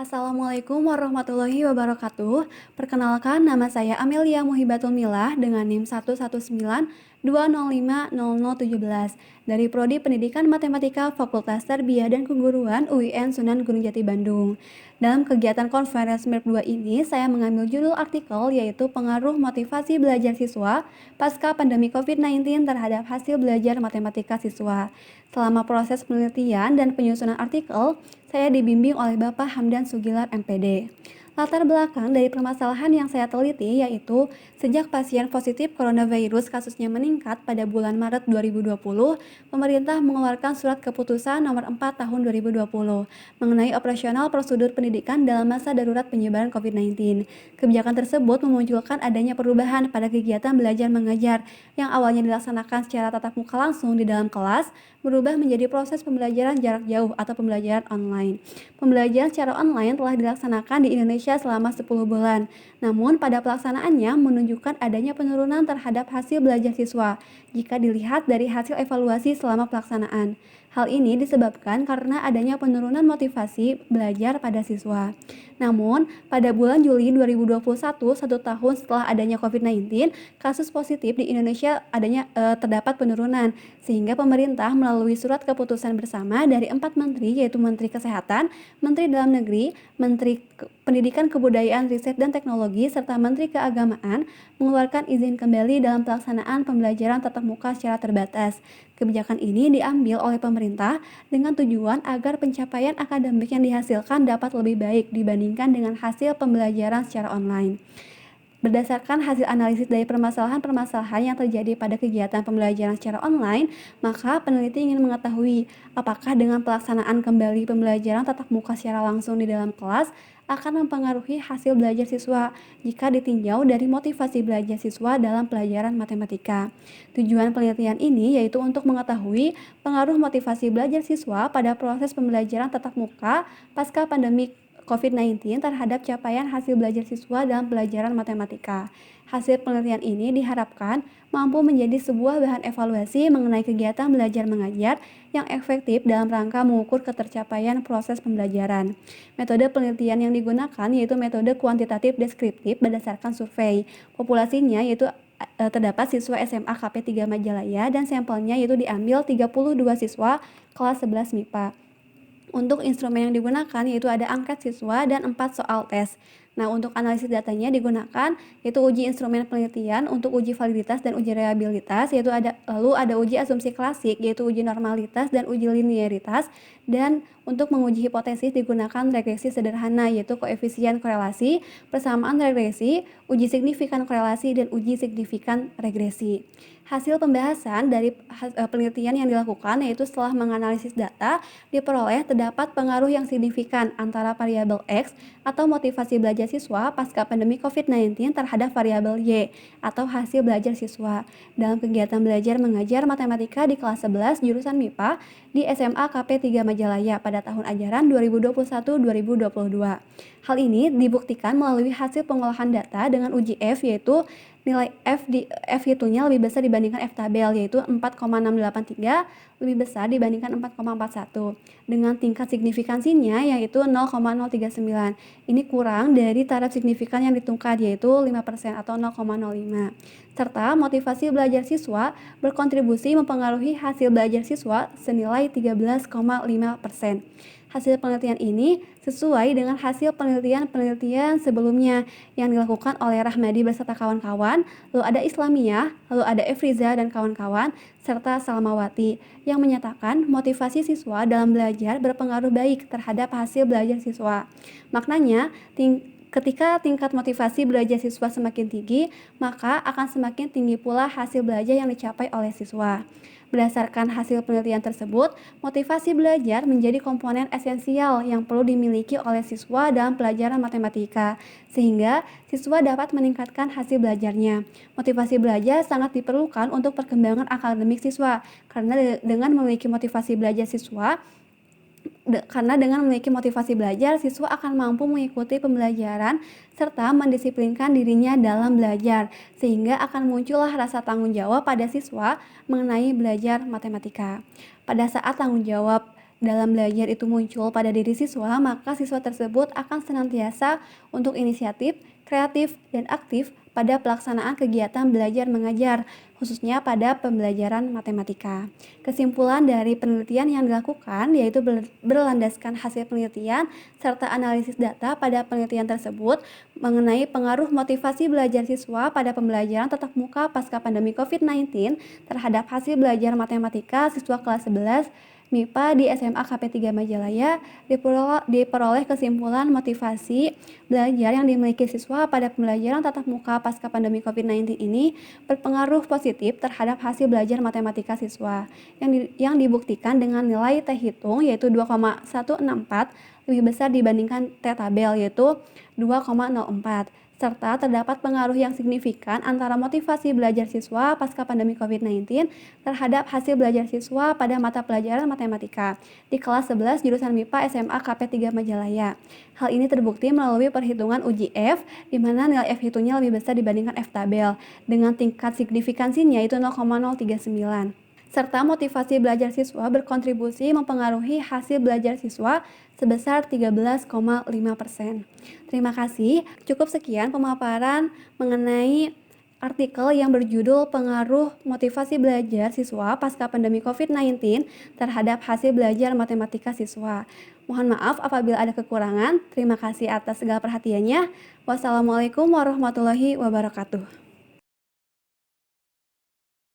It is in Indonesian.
Assalamualaikum warahmatullahi wabarakatuh. Perkenalkan, nama saya Amelia Muhibatul Milah dengan NIM 11920500017 dari Prodi Pendidikan Matematika Fakultas Tarbiyah dan Keguruan UIN Sunan Gunung Jati Bandung. Dalam kegiatan konferensi MERP 2 ini, saya mengambil judul artikel yaitu Pengaruh Motivasi Belajar Siswa Pasca Pandemi COVID-19 terhadap Hasil Belajar Matematika Siswa. Selama proses penelitian dan penyusunan artikel, saya dibimbing oleh Bapak Hamdan Sugilar MPD. Latar belakang dari permasalahan yang saya teliti yaitu sejak pasien positif coronavirus kasusnya meningkat pada bulan Maret 2020, pemerintah mengeluarkan surat keputusan nomor 4 tahun 2020 mengenai operasional prosedur pendidikan dalam masa darurat penyebaran COVID-19. Kebijakan tersebut memunculkan adanya perubahan pada kegiatan belajar mengajar yang awalnya dilaksanakan secara tatap muka langsung di dalam kelas, berubah menjadi proses pembelajaran jarak jauh atau pembelajaran online. Pembelajaran secara online telah dilaksanakan di Indonesia selama 10 bulan. Namun pada pelaksanaannya menunjukkan adanya penurunan terhadap hasil belajar siswa jika dilihat dari hasil evaluasi selama pelaksanaan. Hal ini disebabkan karena adanya penurunan motivasi belajar pada siswa. Namun, pada bulan Juli 2021, 1 tahun setelah adanya COVID-19, kasus positif di Indonesia terdapat penurunan, sehingga pemerintah melalui surat keputusan bersama dari 4 menteri, yaitu Menteri Kesehatan, Menteri Dalam Negeri, Menteri Pendidikan Kebudayaan, Riset dan Teknologi, serta Menteri Keagamaan, mengeluarkan izin kembali dalam pelaksanaan pembelajaran tatap muka secara terbatas. Kebijakan ini diambil oleh pemerintah dengan tujuan agar pencapaian akademik yang dihasilkan dapat lebih baik dibandingkan dengan hasil pembelajaran secara online. Berdasarkan hasil analisis dari permasalahan-permasalahan yang terjadi pada kegiatan pembelajaran secara online, maka peneliti ingin mengetahui apakah dengan pelaksanaan kembali pembelajaran tatap muka secara langsung di dalam kelas akan mempengaruhi hasil belajar siswa jika ditinjau dari motivasi belajar siswa dalam pelajaran matematika. Tujuan penelitian ini yaitu untuk mengetahui pengaruh motivasi belajar siswa pada proses pembelajaran tatap muka pasca pandemi COVID-19 terhadap capaian hasil belajar siswa dalam pelajaran matematika. Hasil penelitian ini diharapkan mampu menjadi sebuah bahan evaluasi mengenai kegiatan belajar mengajar yang efektif dalam rangka mengukur ketercapaian proses pembelajaran. Metode penelitian yang digunakan yaitu metode kuantitatif deskriptif berdasarkan survei. Populasinya yaitu terdapat siswa SMA KP 3 Majalaya dan sampelnya yaitu diambil 32 siswa kelas 11 MIPA. Untuk instrumen yang digunakan yaitu ada angket siswa dan 4 soal tes. Nah, untuk analisis datanya digunakan yaitu uji instrumen penelitian untuk uji validitas dan uji reliabilitas lalu ada uji asumsi klasik yaitu uji normalitas dan uji linearitas, dan untuk menguji hipotesis digunakan regresi sederhana yaitu koefisien korelasi, persamaan regresi, uji signifikan korelasi dan uji signifikan regresi. Hasil pembahasan dari penelitian yang dilakukan yaitu setelah menganalisis data diperoleh terdapat pengaruh yang signifikan antara variabel X atau motivasi belajar siswa pasca pandemi COVID-19 terhadap variabel Y atau hasil belajar siswa dalam kegiatan belajar mengajar matematika di kelas 11 jurusan MIPA di SMA KP 3 Majalaya pada tahun ajaran 2021-2022. Hal ini dibuktikan melalui hasil pengolahan data dengan uji F yaitu nilai F hitungnya lebih besar dibandingkan F tabel yaitu 4,683 lebih besar dibandingkan 4,41 dengan tingkat signifikansinya yaitu 0,039. Ini kurang dari taraf signifikan yang ditentukan yaitu 5% atau 0,05. Serta motivasi belajar siswa berkontribusi mempengaruhi hasil belajar siswa senilai 13,5%. Hasil penelitian ini sesuai dengan hasil penelitian sebelumnya yang dilakukan oleh Rahmadi beserta kawan-kawan, lalu ada Islamiyah, lalu ada Efriza dan kawan-kawan, serta Salmawati yang menyatakan motivasi siswa dalam belajar berpengaruh baik terhadap hasil belajar siswa. Maknanya, ketika tingkat motivasi belajar siswa semakin tinggi, maka akan semakin tinggi pula hasil belajar yang dicapai oleh siswa. Berdasarkan hasil penelitian tersebut, motivasi belajar menjadi komponen esensial yang perlu dimiliki oleh siswa dalam pelajaran matematika, sehingga siswa dapat meningkatkan hasil belajarnya. Motivasi belajar sangat diperlukan untuk perkembangan akademik siswa, karena dengan memiliki motivasi belajar siswa, siswa akan mampu mengikuti pembelajaran serta mendisiplinkan dirinya dalam belajar, sehingga akan muncullah rasa tanggung jawab pada siswa mengenai belajar matematika. Pada saat tanggung jawab dalam belajar itu muncul pada diri siswa, maka siswa tersebut akan senantiasa untuk inisiatif, kreatif, dan aktif pada pelaksanaan kegiatan belajar mengajar, khususnya pada pembelajaran matematika. Kesimpulan dari penelitian yang dilakukan yaitu berlandaskan hasil penelitian serta analisis data pada penelitian tersebut mengenai pengaruh motivasi belajar siswa pada pembelajaran tatap muka pasca pandemi COVID-19 terhadap hasil belajar matematika siswa kelas 11 MIPA di SMA KP 3 Majalaya. Diperoleh kesimpulan motivasi belajar yang dimiliki siswa pada pembelajaran tatap muka pasca pandemi COVID-19 ini berpengaruh positif terhadap hasil belajar matematika siswa yang dibuktikan dengan nilai T hitung yaitu 2,164 lebih besar dibandingkan T tabel yaitu 2,04, serta terdapat pengaruh yang signifikan antara motivasi belajar siswa pasca pandemi COVID-19 terhadap hasil belajar siswa pada mata pelajaran matematika di kelas 11 jurusan MIPA SMA KP 3 Majalaya. Hal ini terbukti melalui perhitungan uji F, di mana nilai F hitungnya lebih besar dibandingkan F tabel, dengan tingkat signifikansinya yaitu 0,039. Serta motivasi belajar siswa berkontribusi mempengaruhi hasil belajar siswa sebesar 13,5%. Terima kasih, cukup sekian pemaparan mengenai artikel yang berjudul Pengaruh Motivasi Belajar Siswa Pasca Pandemi COVID-19 terhadap Hasil Belajar Matematika Siswa. Mohon maaf apabila ada kekurangan. Terima kasih atas segala perhatiannya. Wassalamualaikum warahmatullahi wabarakatuh.